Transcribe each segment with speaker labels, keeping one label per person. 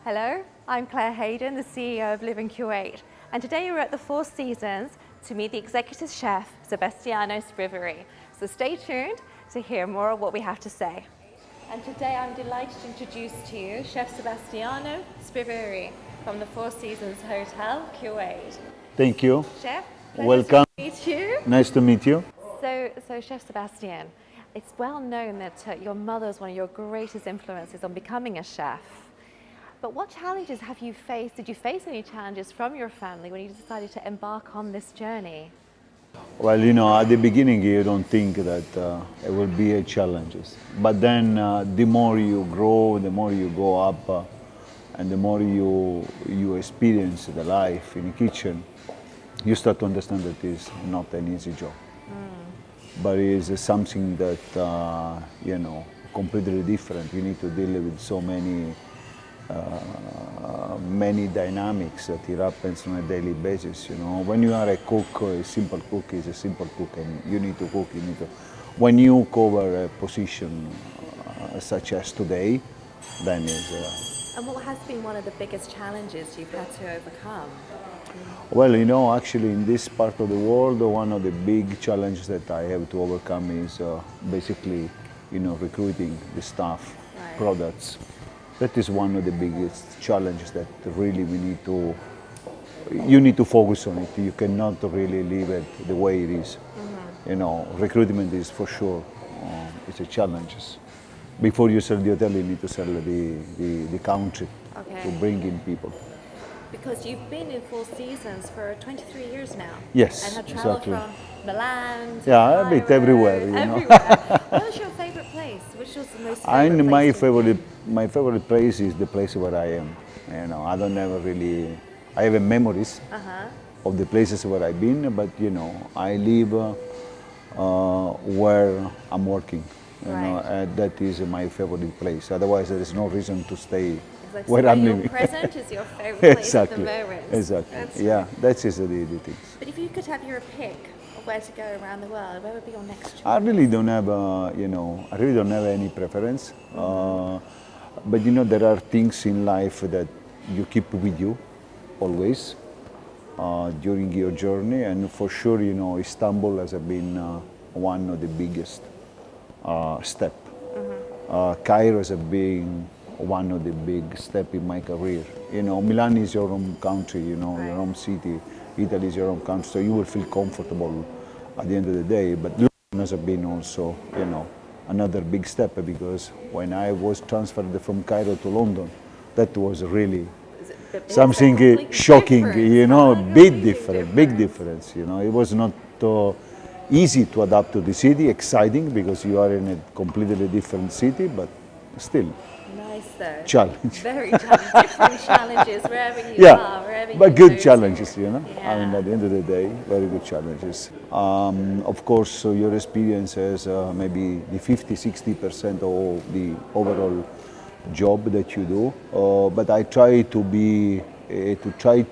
Speaker 1: Hello, I'm Claire Hayden, the CEO of LivinQ8, and today we're at the Four Seasons to meet the executive chef, Sebastiano Spriveri. So stay tuned to hear more of what we have to say. And today I'm delighted to introduce to you Chef Sebastiano Spriveri from the Four Seasons Hotel, Kuwait.
Speaker 2: Thank you.
Speaker 1: Chef,
Speaker 2: Welcome.
Speaker 1: to meet you.
Speaker 2: Nice to meet you.
Speaker 1: So Chef Sebastian, it's well known that your mother was one of your greatest influences on becoming a chef. But what challenges have you faced? Did you face any challenges from your family when you decided to embark on this journey?
Speaker 2: Well, at the beginning you don't think that it will be a challenges. But then the more you grow, the more you go up, and the more you experience the life in the kitchen, you start to understand that it's not an easy job. But it is something that, completely different. You need to deal with so many many dynamics that it happens on a daily basis. When you are a cook, a simple cook is a simple cook, and you need to cook. When you cover a position such as today, then is.
Speaker 1: And what has been one of the biggest challenges you've had to overcome?
Speaker 2: Well, actually, in this part of the world, one of the big challenges that I have to overcome is basically, recruiting the staff,
Speaker 1: Right.
Speaker 2: products. That is one of the biggest challenges that really you need to focus on it. You cannot really leave it the way it is. Recruitment is for sure, it's a challenge. Before you sell the hotel, you need to sell the country to bring in people.
Speaker 1: Because you've been in Four Seasons for 23 years now.
Speaker 2: Yes,
Speaker 1: and have traveled
Speaker 2: exactly.
Speaker 1: from Milan to
Speaker 2: Yeah, a bit
Speaker 1: Cairo,
Speaker 2: everywhere.
Speaker 1: Everywhere. What was your favorite place? Which was the most favorite
Speaker 2: And
Speaker 1: place?
Speaker 2: my favorite place is the place where I am. I don't ever really. I have memories of the places where I've been, but I live where I'm working. And that is my favorite place. Otherwise, there is no reason to stay
Speaker 1: Exactly.
Speaker 2: where
Speaker 1: So
Speaker 2: I'm
Speaker 1: your
Speaker 2: living.
Speaker 1: present is your favorite place
Speaker 2: Exactly.
Speaker 1: at the moment.
Speaker 2: Exactly. Yeah, that's just the things.
Speaker 1: But if you could have your pick of where to go around the world, where would be your next choice?
Speaker 2: I really don't have, I really don't have any preference. But there are things in life that you keep with you always during your journey, and for sure, Istanbul has been one of the biggest step. Cairo has been one of the big step in my career. Milan is your home country, your home city. Italy is your home country, so you will feel comfortable at the end of the day. But London has been also, another big step, because when I was transferred from Cairo to London, that was really something shocking, big difference. It was not easy to adapt to the city, exciting because you are in a completely different city, but still.
Speaker 1: Nice though.
Speaker 2: Challenge.
Speaker 1: Very challenging. Different challenges wherever you are, wherever
Speaker 2: but
Speaker 1: you
Speaker 2: good
Speaker 1: go to.
Speaker 2: challenges, I mean,
Speaker 1: Yeah.
Speaker 2: at the end of the day, very good challenges. Of course, so your experience has maybe the 50-60% of the overall job that you do, but I try to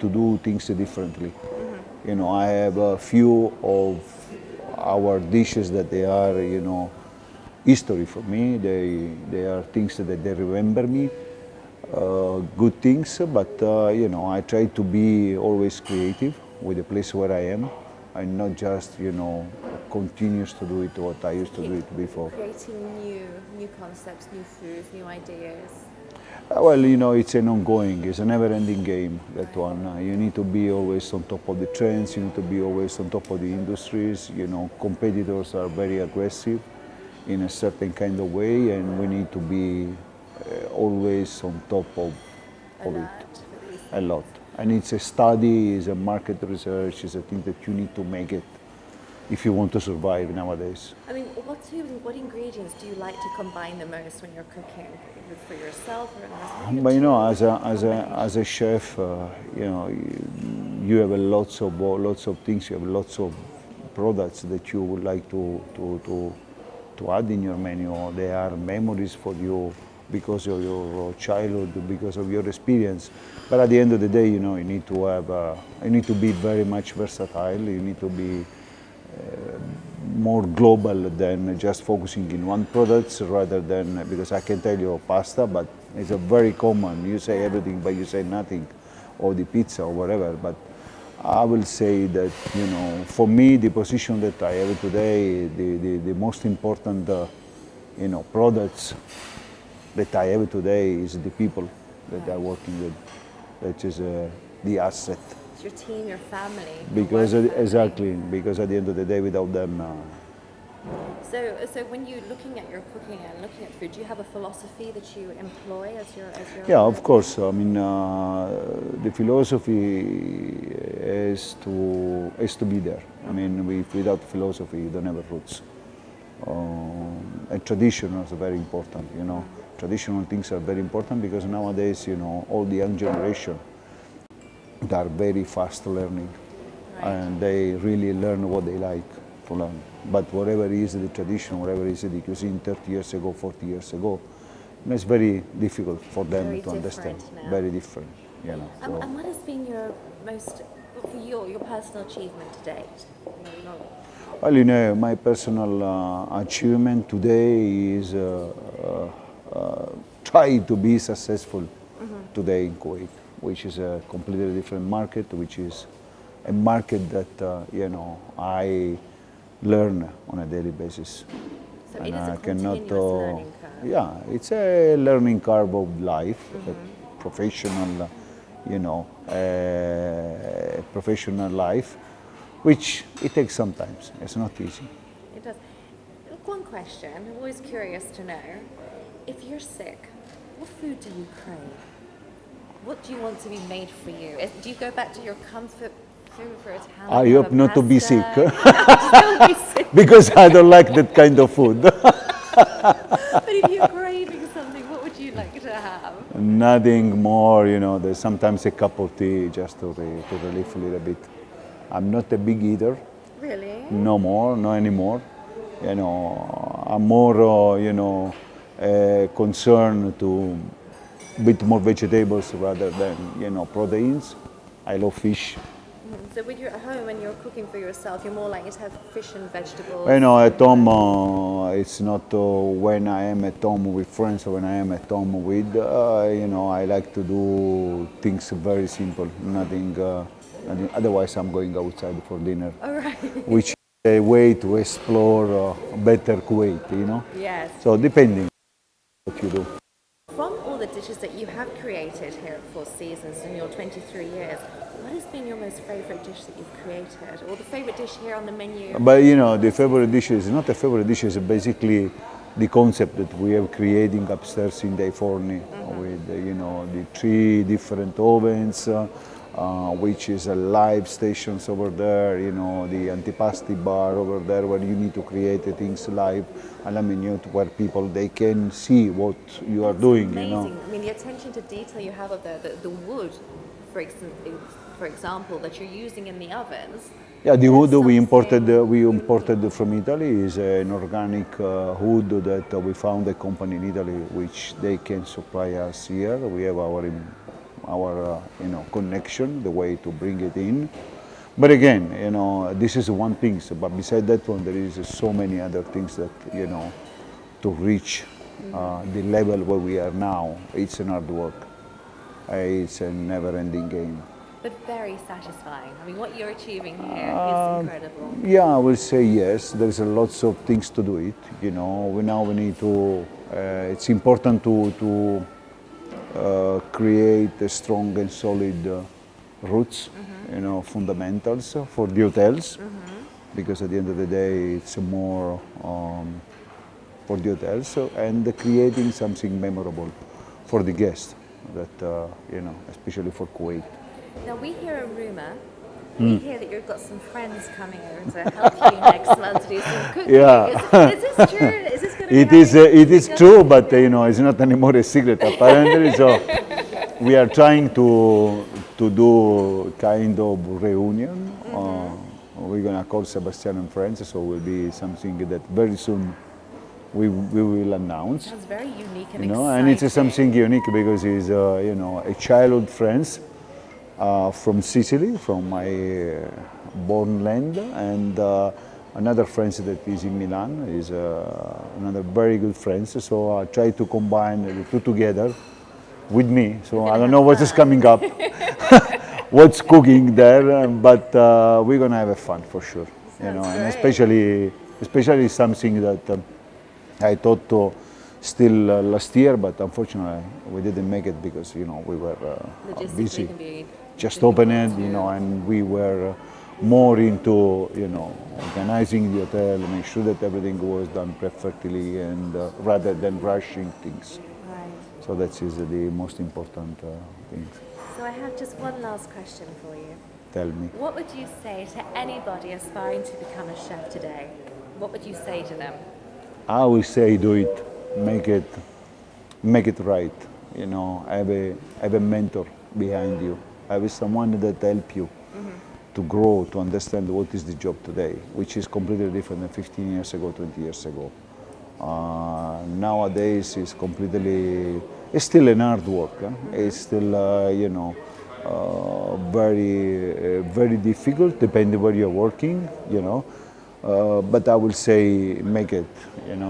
Speaker 2: do things differently. I have a few of our dishes that they are, history for me. They are things that they remember me, good things. But I try to be always creative with the place where I am, and not just continues to do it what I used to do it before.
Speaker 1: Creating new concepts, new foods, new ideas.
Speaker 2: Well, it's it's a never-ending game, that one. You need to be always on top of the trends, you need to be always on top of the industries. Competitors are very aggressive in a certain kind of way, and we need to be always on top of it. A lot. And it's a study, it's a market research, it's a thing that you need to make it if you want to survive nowadays.
Speaker 1: I mean, what ingredients do you like to combine the most when you're cooking? For yourself or
Speaker 2: But as a chef, you have lots of things. You have lots of products that you would like to add in your menu. They are memories for you because of your childhood, because of your experience. But at the end of the day, you need to be very much versatile. You need to be more global than just focusing in one product rather than, because I can tell you pasta, but it's a very common, you say everything but you say nothing, or the pizza or whatever. But I will say that, you know, for me, the position that I have today, the most important, you know, products that I have today is the people that I'm working with, which is the asset.
Speaker 1: It's your team, your family.
Speaker 2: Because
Speaker 1: your work family.
Speaker 2: exactly, because at the end of the day, without them.
Speaker 1: So when you're looking at your cooking and looking at food, do you have a philosophy that you employ as your?
Speaker 2: Yeah, of course. I mean, the philosophy is to be there. I mean, without philosophy, you don't have roots. And tradition is very important. You know, traditional things are very important because nowadays, you know, all the young generation, they are very fast learning, and they really learn what they like to learn. But whatever is the tradition, whatever is the cuisine 30 years ago, 40 years ago, it's very difficult for them to understand.
Speaker 1: Now.
Speaker 2: Very different, you know.
Speaker 1: And what has been your most, for your personal achievement to date?
Speaker 2: Well, you know, my personal achievement today is try to be successful today in Kuwait, which is a completely different market, which is a market that, you know, I learn on a daily basis.
Speaker 1: So it is a continuous learning curve.
Speaker 2: Yeah, it's a learning curve of life, a professional, you know, professional life, which it takes sometimes. It's not easy.
Speaker 1: It does. Look, one question, I'm always curious to know, if you're sick, what food do you crave? What do you want to be made for you? Do you go back to your comfort food for Italian?
Speaker 2: I hope not to be sick.
Speaker 1: Don't be sick.
Speaker 2: Because I don't like that kind of food.
Speaker 1: But if you're craving something, what would you like to have?
Speaker 2: Nothing more, you know, there's sometimes a cup of tea just to relieve a little bit. I'm not a big eater.
Speaker 1: Really?
Speaker 2: No more, no anymore. You know, I'm more, you know, concerned to bit more vegetables rather than, you know, proteins. I love fish.
Speaker 1: So when you're at home and you're cooking for yourself, you're more likely to have fish and vegetables?
Speaker 2: You know, at home, it's not when I am at home with friends or when I am at home with, you know, I like to do things very simple, nothing, otherwise I'm going outside for dinner.
Speaker 1: All right.
Speaker 2: Which is a way to explore better Kuwait, you know?
Speaker 1: Yes.
Speaker 2: So depending what you do.
Speaker 1: From all the dishes that you have created here at Four Seasons in your 23 years, what has been your most favourite dish that you've created? Or the favourite dish here on the menu?
Speaker 2: But you know, the favorite dish is not a favorite dish, it's basically the concept that we have creating upstairs in the forni with, you know, the 3 different ovens, which is a live stations over there, you know, the antipasti bar over there where you need to create things live, alla minute, where people, they can see what you are doing,
Speaker 1: amazing.
Speaker 2: You know.
Speaker 1: I mean, the attention to detail you have of the wood, for example, that you're using in the ovens.
Speaker 2: Yeah, the wood we imported from Italy is an organic wood that we found a company in Italy which they can supply us here. We have our you know, connection, the way to bring it in. But again, you know, this is one thing. But beside that one, there is so many other things that, you know, to reach the level where we are now. It's an hard work. It's a never-ending game.
Speaker 1: But very satisfying. I mean, what you're achieving here is incredible.
Speaker 2: Yeah, I will say yes. There's lots of things to do it. You know, we need to. It's important to create a strong and solid roots. You know, fundamentals for the hotels, because at the end of the day, it's more for the hotels and creating something memorable for the guests. That you know, especially for Kuwait.
Speaker 1: Now we hear a rumour. We hear that you've got some friends coming over to help you next month to do some cooking.
Speaker 2: Yeah.
Speaker 1: Is this true? Is this going to
Speaker 2: be It is true, but you know, it's not anymore a secret apparently. So we are trying to do kind of reunion. We're gonna call Sebastiano and friends, so it will be something that very soon we will announce.
Speaker 1: Sounds very unique and
Speaker 2: you know,
Speaker 1: exciting.
Speaker 2: and it's something unique because he's you know, a childhood friends from Sicily, from my born land, and another friend that is in Milan, is another very good friend. So I try to combine the two together with me. So I don't know what is coming up, what's cooking there, but we're gonna have a fun for sure. You know, and especially something that I thought to still last year, but unfortunately we didn't make it because we were busy. Just open it, and we were more into organizing the hotel, make sure that everything was done perfectly, and rather than rushing things.
Speaker 1: Right.
Speaker 2: So that is the most important thing.
Speaker 1: So I have just one last question for you.
Speaker 2: Tell me.
Speaker 1: What would you say to anybody aspiring to become a chef today? What would you say to them?
Speaker 2: I would say do it, make it right. Have a mentor behind you. Have someone that help you to grow, to understand what is the job today, which is completely different than 15 years ago, 20 years ago. Nowadays it's still an hard work. It's still, very difficult, depending where you're working, but I will say make it,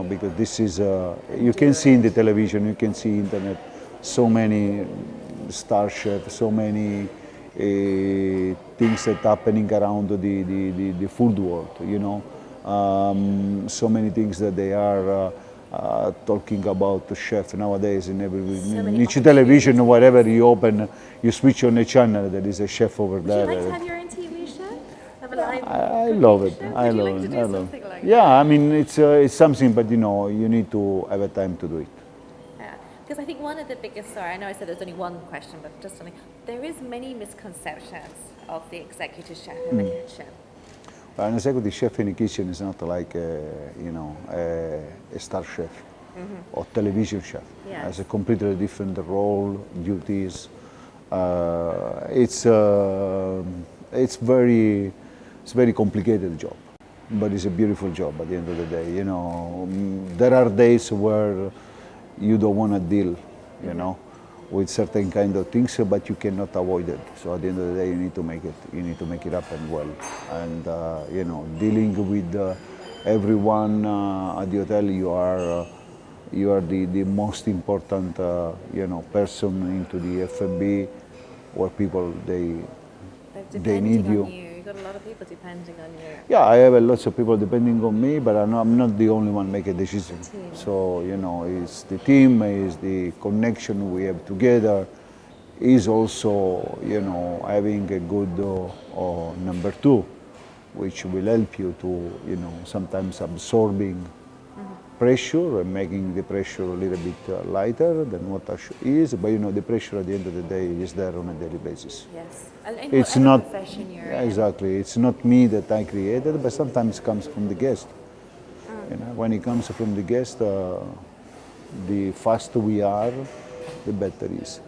Speaker 2: because this is, you can see in the television, you can see internet, so many star chefs, so many things that happening around the food world, so many things that they are talking about the chef nowadays in in each television, wherever you open, you switch on a channel, there is a chef over there.
Speaker 1: Would you like to have your own TV show? Have a live
Speaker 2: I love it.
Speaker 1: show?
Speaker 2: I
Speaker 1: Would you
Speaker 2: love
Speaker 1: like
Speaker 2: it.
Speaker 1: to
Speaker 2: I
Speaker 1: do
Speaker 2: love
Speaker 1: something
Speaker 2: it.
Speaker 1: like
Speaker 2: Yeah,
Speaker 1: that?
Speaker 2: I mean it's something, but you need to have a time to do it.
Speaker 1: Yeah, because I think one of the biggest, sorry, I know I said there's only one question, but just something, there is many misconceptions of the executive chef in the kitchen.
Speaker 2: An executive chef in the kitchen is not like a star chef or television chef.
Speaker 1: Yes.
Speaker 2: It has a completely different role, duties. It's very complicated job, but it's a beautiful job at the end of the day. There are days where you don't want to deal, with certain kind of things, but you cannot avoid it. So at the end of the day, you need to make it. You need to make it happen well. And dealing with everyone at the hotel, you are the most important person into the F&B, where people they need you.
Speaker 1: On you. You've got a lot of people depending on you.
Speaker 2: Yeah, I have lots of people depending on me, but I'm not the only one making decisions. So it's the team, it's the connection we have together, is also having a good number two, which will help you to sometimes absorbing pressure and making the pressure a little bit lighter than what is. But the pressure at the end of the day is there on a daily basis.
Speaker 1: Yes, and in
Speaker 2: It's
Speaker 1: whatever
Speaker 2: not
Speaker 1: profession you're
Speaker 2: yeah,
Speaker 1: in.
Speaker 2: exactly. It's not me that I created, but sometimes it comes from the guest. When it comes from the guest, the faster we are, the better it is.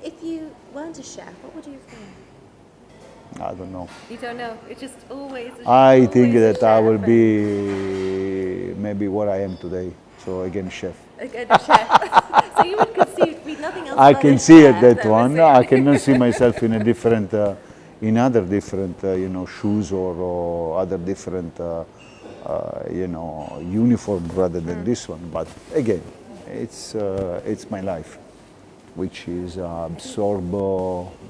Speaker 1: If you weren't a chef, what would you have been?
Speaker 2: I don't know.
Speaker 1: You don't know. It's just always.
Speaker 2: I think
Speaker 1: always a
Speaker 2: that I
Speaker 1: chef
Speaker 2: will
Speaker 1: and-
Speaker 2: be maybe what I am today. So again, chef.
Speaker 1: A good chef. So you would conceive be nothing else.
Speaker 2: I
Speaker 1: but
Speaker 2: can
Speaker 1: a
Speaker 2: see
Speaker 1: chef,
Speaker 2: it that
Speaker 1: was
Speaker 2: one.
Speaker 1: it?
Speaker 2: I cannot see myself in a different, in other different, shoes or other different, uniform rather than this one. But again, it's my life, which is absorb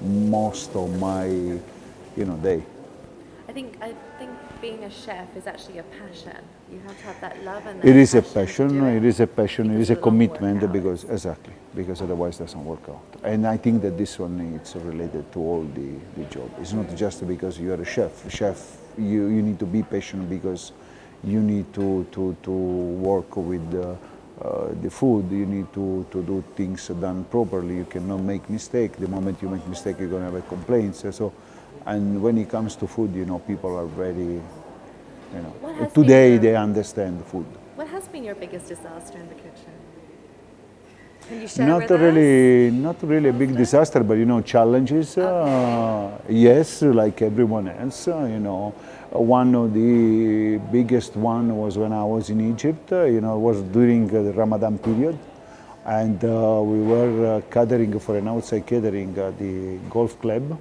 Speaker 2: most of my, day.
Speaker 1: I think being a chef is actually a passion. You have to have that love and that
Speaker 2: It is a
Speaker 1: to
Speaker 2: passion.
Speaker 1: do
Speaker 2: It is a passion. It
Speaker 1: Because
Speaker 2: is a
Speaker 1: of the long work
Speaker 2: commitment.
Speaker 1: hours.
Speaker 2: Because otherwise it doesn't work out. And I think that this one is related to all the job. It's not just because you are a chef. Chef, you need to be passionate because you need to work with the food. You need to do things done properly. You cannot make mistake. The moment you make mistake, you're gonna have complaints. So, and when it comes to food, people are very.
Speaker 1: What has
Speaker 2: Today
Speaker 1: been your-
Speaker 2: they understand food.
Speaker 1: What has been your biggest disaster in the kitchen? Can you share
Speaker 2: Not
Speaker 1: with us?
Speaker 2: not really a big disaster, but challenges. Yes, like everyone else. One of the biggest one was when I was in Egypt. It was during the Ramadan period, and we were catering for an outside catering at the golf club.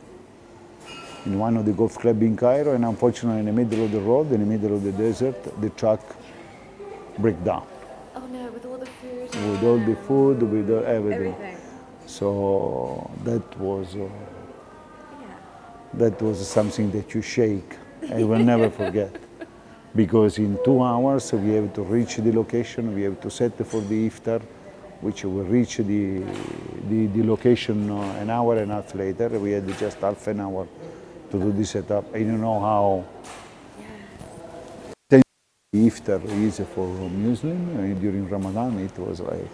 Speaker 2: in one of the golf clubs in Cairo, and unfortunately in the middle of the road, in the middle of the desert, the truck break down.
Speaker 1: Oh no, with all the food.
Speaker 2: With all the food, with everything.
Speaker 1: Everything.
Speaker 2: So that was
Speaker 1: Yeah.
Speaker 2: that was something that you shake. I will never forget. Because in 2 hours we have to reach the location, we have to set for the iftar, which will reach the location an hour and a half later. We had just half an hour to do the setup. I don't know how the iftar is for Muslim. During Ramadan it was like,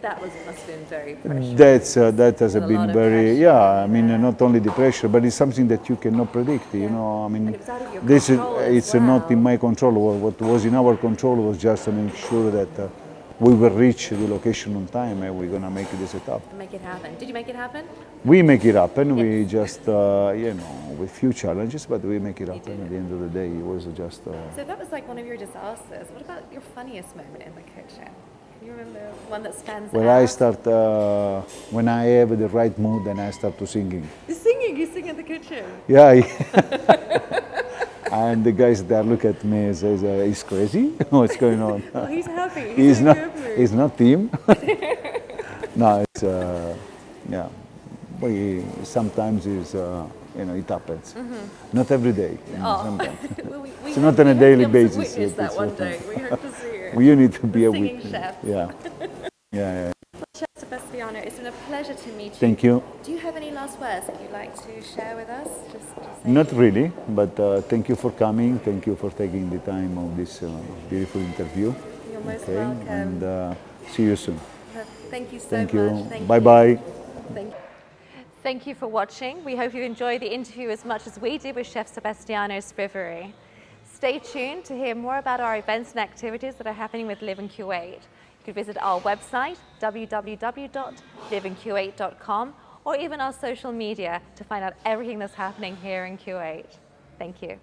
Speaker 1: That must have been very precious.
Speaker 2: that has
Speaker 1: And a
Speaker 2: been
Speaker 1: lot of
Speaker 2: very,
Speaker 1: pressure,
Speaker 2: yeah, I mean,
Speaker 1: yeah.
Speaker 2: not only the pressure, but it's something that you cannot predict, you
Speaker 1: Yeah.
Speaker 2: know, I mean,
Speaker 1: And it was out of your
Speaker 2: this is,
Speaker 1: control as
Speaker 2: it's not in
Speaker 1: well.
Speaker 2: my control. What was in our control was just to make sure that we will reach the location on time and we're gonna make the setup.
Speaker 1: Make it happen. Did you make it happen?
Speaker 2: We make it happen, we
Speaker 1: Yes.
Speaker 2: just, you know, with few challenges, but we make it happen
Speaker 1: did.
Speaker 2: at the end of the day. It was just,
Speaker 1: So that was like one of your disasters. What about your funniest moment in the kitchen? Can you remember one that stands
Speaker 2: when
Speaker 1: out?
Speaker 2: I start, when I have the right mood and I start to singing.
Speaker 1: You're singing. You sing in the kitchen.
Speaker 2: Yeah. And the guys there look at me and says, "He's crazy. What's going on?"
Speaker 1: Oh, he's happy.
Speaker 2: He's
Speaker 1: in
Speaker 2: not.
Speaker 1: a good mood.
Speaker 2: He's not team. No, it's yeah. We sometimes is you know, it happens. Not every day. You know,
Speaker 1: Oh.
Speaker 2: sometimes.
Speaker 1: Well, we
Speaker 2: It's
Speaker 1: hope-
Speaker 2: not on
Speaker 1: we
Speaker 2: a
Speaker 1: hope to
Speaker 2: daily
Speaker 1: be able to
Speaker 2: basis.
Speaker 1: witness that
Speaker 2: It's,
Speaker 1: one day. We hope to see it.
Speaker 2: You need to be
Speaker 1: The
Speaker 2: a
Speaker 1: singing
Speaker 2: witness.
Speaker 1: chef.
Speaker 2: Yeah. Yeah.
Speaker 1: Chef Sebastiano, it's been a pleasure to meet you.
Speaker 2: Thank you.
Speaker 1: Do you have any last words that you'd like to share with us? Just say
Speaker 2: Not really, but thank you for coming. Thank you for taking the time of this beautiful interview.
Speaker 1: You're most
Speaker 2: Okay,
Speaker 1: welcome.
Speaker 2: and see you soon.
Speaker 1: Thank you so
Speaker 2: Thank
Speaker 1: much.
Speaker 2: you.
Speaker 1: Thank
Speaker 2: Bye
Speaker 1: you.
Speaker 2: bye.
Speaker 1: Thank you for watching. We hope you enjoyed the interview as much as we did with Chef Sebastiano Spriveri. Stay tuned to hear more about our events and activities that are happening with LivinQ8. You can visit our website, www.livinq8.com, or even our social media to find out everything that's happening here in Kuwait. Thank you.